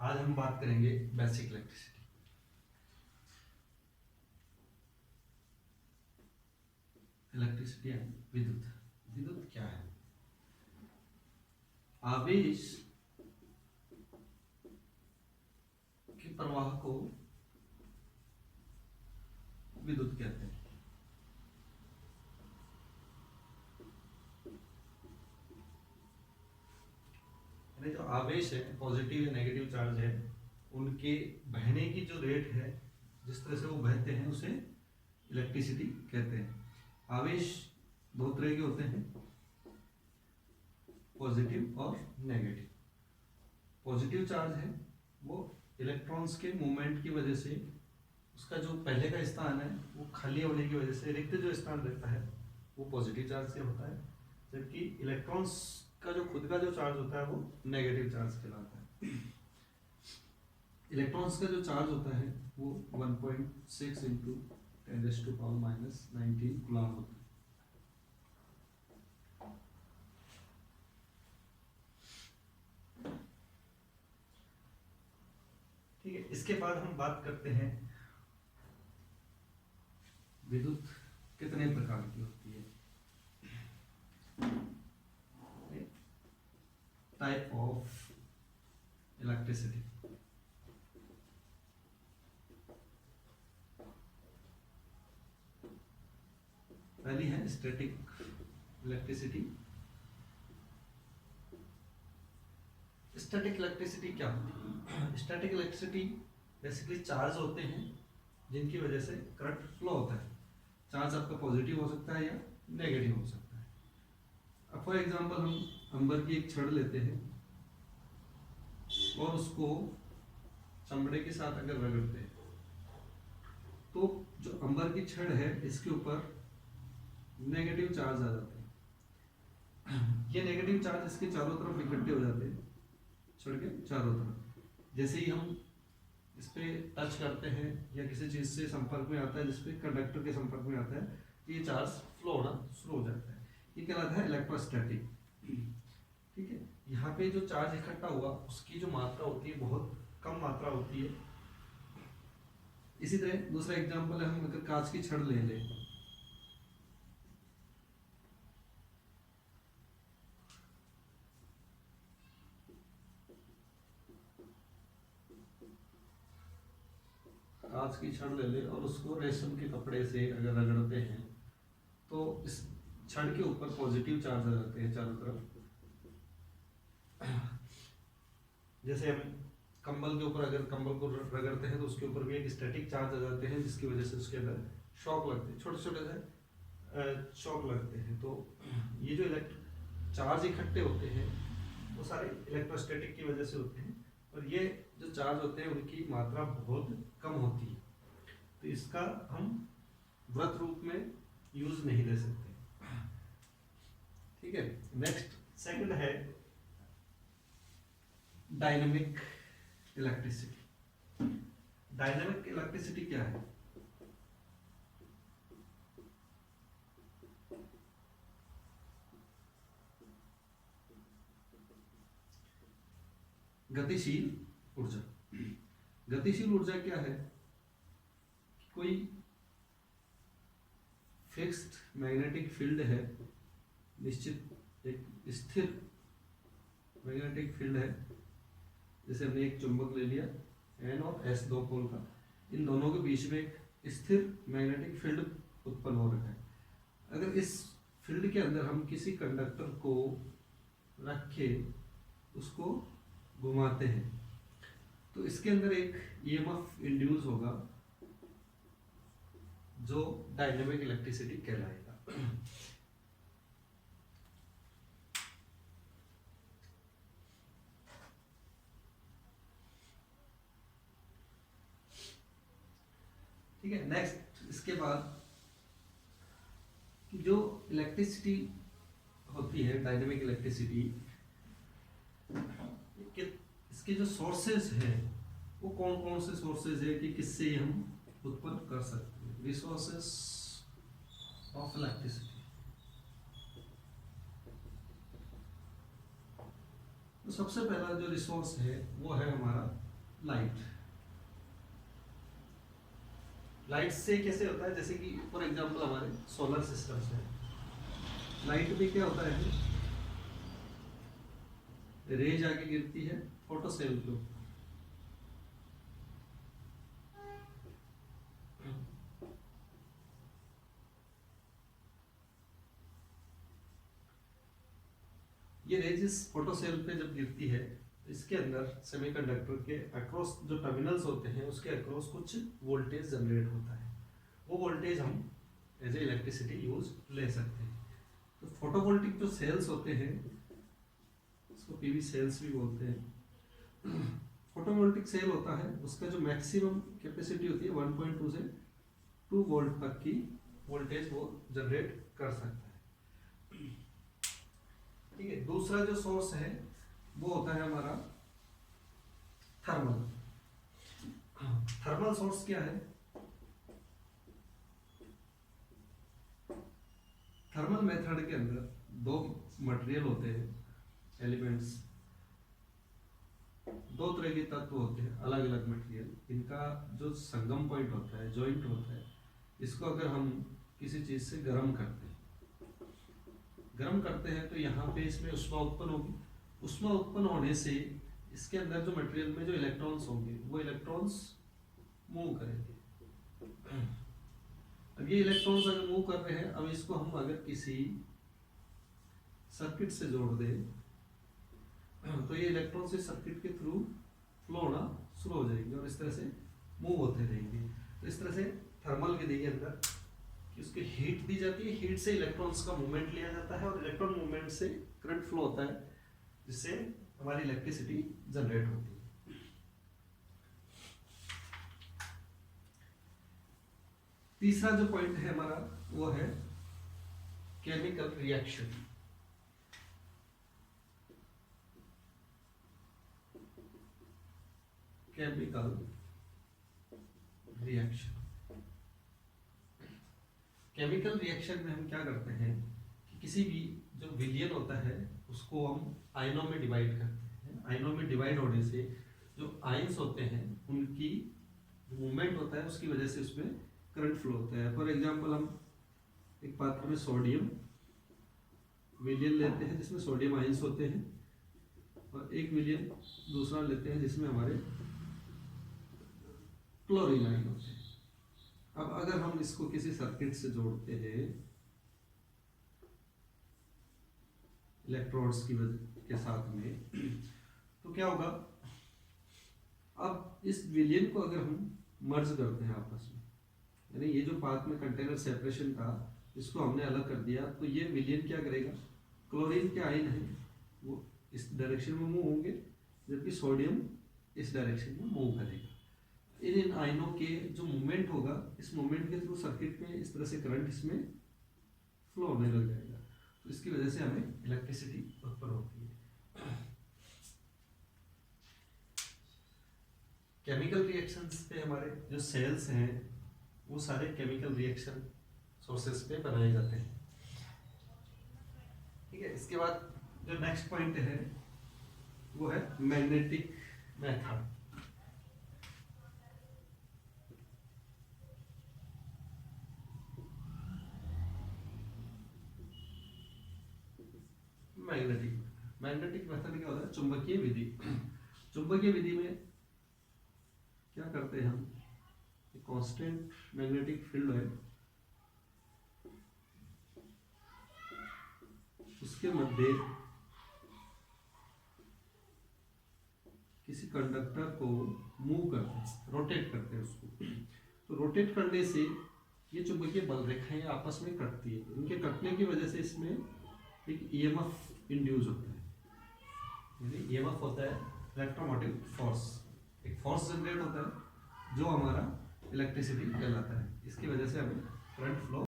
आज हम बात करेंगे बेसिक इलेक्ट्रिसिटी। इलेक्ट्रिसिटी है विद्युत। विद्युत क्या है? आवेश के प्रवाह को विद्युत कहते हैं। जो आवेश है, पॉजिटिव या नेगेटिव चार्ज है, उनके बहने की जो रेट है, जिस तरह से वो बहते हैं, उसे इलेक्ट्रिसिटी कहते हैं। आवेश दो तरह के होते हैं, पॉजिटिव और नेगेटिव। पॉजिटिव चार्ज है वो इलेक्ट्रॉन्स के मूवमेंट की वजह से उसका जो पहले का स्थान है वो खाली होने की वजह से रिक्त जो स्थान रहता है वो पॉजिटिव चार्ज से होता है, जबकि इलेक्ट्रॉन्स का जो खुद का जो चार्ज होता है वो नेगेटिव चार्ज कहलाता है। इलेक्ट्रॉन्स का जो चार्ज होता है वो 1.6 इंटू 10⁻⁻19 कूलम होता है। ठीक है, इसके बाद हम बात करते हैं विद्युत कितने प्रकार की होती है। Type of electricity. पहली है स्टैटिक इलेक्ट्रिसिटी। स्टैटिक इलेक्ट्रिसिटी क्या होती है? स्टैटिक इलेक्ट्रिसिटी बेसिकली चार्ज होते हैं जिनकी वजह से करंट फ्लो होता है। चार्ज आपका पॉजिटिव हो सकता है या नेगेटिव हो सकता है। अब फॉर एग्जांपल हम अंबर की एक छड़ लेते हैं और उसको चमड़े के साथ अगर रगड़ते हैं तो जो अंबर की छड़ है इसके ऊपर नेगेटिव चार्ज आ जाते हैं। ये नेगेटिव चार्ज इसके चारों तरफ इकट्ठे हो जाते हैं, छड़ के चारों तरफ। जैसे ही हम इस पे टच करते हैं या किसी चीज से संपर्क में आता है जिसपे कंडक्टर के संपर्क में आता है, ये चार्ज फ्लो होना शुरू हो जाता है। ये कहलाता है इलेक्ट्रोस्टैटिक। ठीक है, यहाँ पे जो चार्ज इकट्ठा हुआ उसकी जो मात्रा होती है बहुत कम मात्रा होती है। इसी तरह दूसरा एग्जांपल है, हम अगर कांच की छड़ ले लें, कांच की छड़ ले ले और उसको रेशम के कपड़े से अगर रगड़ते हैं तो इस छड़ के ऊपर पॉजिटिव चार्ज आ जाते हैं चारों तरफ। जैसे हम कंबल के ऊपर अगर कंबल को रगड़ते हैं तो उसके ऊपर भी एक स्टैटिक चार्ज आ जाते हैं जिसकी वजह से उसके अंदर शॉक लगते हैं, छोटे छोटे से शॉक लगते हैं। तो ये जो चार्ज इकट्ठे होते हैं वो सारे इलेक्ट्रोस्टैटिक की वजह से होते हैं, और ये जो चार्ज होते हैं उनकी मात्रा बहुत कम होती है, तो इसका हम वृत्त रूप में यूज नहीं ले सकते। ठीक है, नेक्स्ट सेकंड है डायनेमिक इलेक्ट्रिसिटी। डायनेमिक इलेक्ट्रिसिटी क्या है? गतिशील ऊर्जा। गतिशील ऊर्जा क्या है? कोई फिक्स्ड मैग्नेटिक फील्ड है, निश्चित एक स्थिर मैग्नेटिक फील्ड है। जैसे हमने एक चुंबक ले लिया N और S, दो पोल का, इन दोनों के बीच में एक स्थिर मैग्नेटिक फील्ड उत्पन्न हो रखा है। अगर इस फील्ड के अंदर हम किसी कंडक्टर को रख के उसको घुमाते हैं तो इसके अंदर एक EMF इंड्यूस होगा जो डायनेमिक इलेक्ट्रिसिटी कहलाएगा। ठीक है, नेक्स्ट इसके बाद कि जो इलेक्ट्रिसिटी होती है, डायनेमिक इलेक्ट्रिसिटी, इसके जो सोर्सेज है वो कौन कौन से सोर्सेज है कि किससे हम उत्पन्न कर सकते हैं। Resources of electricity. तो सबसे पहला जो रिसोर्स है वो है हमारा लाइट। लाइट से कैसे होता है, जैसे कि फॉर एग्जांपल हमारे सोलर सिस्टम्स में लाइट में क्या होता है, रेज आके गिरती है फोटोसेल के ऊपर। ये रेज इस फोटोसेल पे जब गिरती है, इसके अंदर सेमीकंडक्टर के अक्रॉस जो टर्मिनल्स होते हैं उसके अक्रॉस कुछ वोल्टेज जनरेट होता है। वो वोल्टेज हम एज ए इलेक्ट्रिसिटी यूज ले सकते हैं। तो फोटोवोल्टिक जो सेल्स होते हैं उसको पीवी सेल्स भी बोलते हैं। फोटोवोल्टिक सेल होता है, उसका जो मैक्सिमम कैपेसिटी होती है 1.2 से 2 वोल्ट तक की वोल्टेज वो जनरेट कर सकता है। ठीक है, दूसरा जो सोर्स है वो होता है हमारा थर्मल। थर्मल सोर्स क्या है? थर्मल मेथड के अंदर दो मटेरियल होते हैं, एलिमेंट्स, दो तरह के तत्व होते हैं, अलग अलग मटेरियल। इनका जो संगम पॉइंट होता है, जॉइंट होता है, इसको अगर हम किसी चीज से गर्म करते हैं तो यहाँ पे इसमें ऊष्मा उत्पन्न होगी। ऊष्मा उत्पन्न होने से इसके अंदर जो मटेरियल में जो इलेक्ट्रॉन्स होंगे वो इलेक्ट्रॉन्स मूव करेंगे। अब ये इलेक्ट्रॉन्स अगर मूव कर रहे हैं, अब इसको हम अगर किसी सर्किट से जोड़ दें तो ये इलेक्ट्रॉन्स इस सर्किट के थ्रू फ्लो होना शुरू हो जाएंगे और इस तरह से मूव होते रहेंगे। तो इस तरह से थर्मल विधि के अंदर कि उसकी हीट दी जाती है, हीट से इलेक्ट्रॉन्स का मूवमेंट लिया जाता है और इलेक्ट्रॉन मूवमेंट से करंट फ्लो होता है, जिससे हमारी इलेक्ट्रिसिटी जनरेट होती है। तीसरा जो पॉइंट है हमारा वो है chemical reaction. Chemical reaction, chemical reaction में हम क्या करते हैं कि किसी भी जो विलयन होता है उसको हम आयनों में डिवाइड करते हैं। आयनों में डिवाइड होने से जो आयंस होते हैं उनकी मूवमेंट होता है, उसकी वजह से उसमें करंट फ्लो होता है। फॉर एग्जांपल हम एक पात्र में सोडियम विलयन लेते हैं जिसमें सोडियम आयंस होते हैं, और एक विलयन दूसरा लेते हैं जिसमें हमारे क्लोरीन आयन होते हैं। अब अगर हम इसको किसी सर्किट से जोड़ते हैं इलेक्ट्रोड्स की वजह के साथ में, तो क्या होगा, अब इस विलयन को अगर हम मर्ज करते हैं आपस में, यानी ये जो पाथ में कंटेनर सेपरेशन था इसको हमने अलग कर दिया, तो ये विलयन क्या करेगा, क्लोरीन के आयन है वो इस डायरेक्शन में मूव होंगे, जबकि सोडियम इस डायरेक्शन में मूव करेगा। इन आयनों के जो मूवमेंट होगा, इस मूवमेंट के थ्रू सर्किट में इस तरह से करंट इसमें फ्लो होने लग जाएगा, तो इसकी वजह से हमें इलेक्ट्रिसिटी उत्पन्न होती है। केमिकल रिएक्शंस पे हमारे जो सेल्स हैं वो सारे केमिकल रिएक्शन सोर्सेस पे बनाए जाते हैं। ठीक है, इसके बाद जो नेक्स्ट पॉइंट है वो है मैग्नेटिक मेथड। मैग्नेटिक मेथड क्या होता है, चुंबकीय विधि। चुंबकीय विधि में क्या करते हैं हम, कांस्टेंट मैग्नेटिक फील्ड है, उसके मध्य किसी कंडक्टर को मूव करते हैं, रोटेट करते हैं उसको। तो रोटेट करने से ये चुंबकीय बल रेखाएं आपस में कटती है, इनके कटने की वजह से इसमें एक ईएमएफ इंड्यूस होता है। यानी ईएमएफ होता है इलेक्ट्रोमोटिव फोर्स, एक फोर्स जनरेट होता है जो हमारा इलेक्ट्रिसिटी कहलाता है। इसकी वजह से हमें करंट फ्लो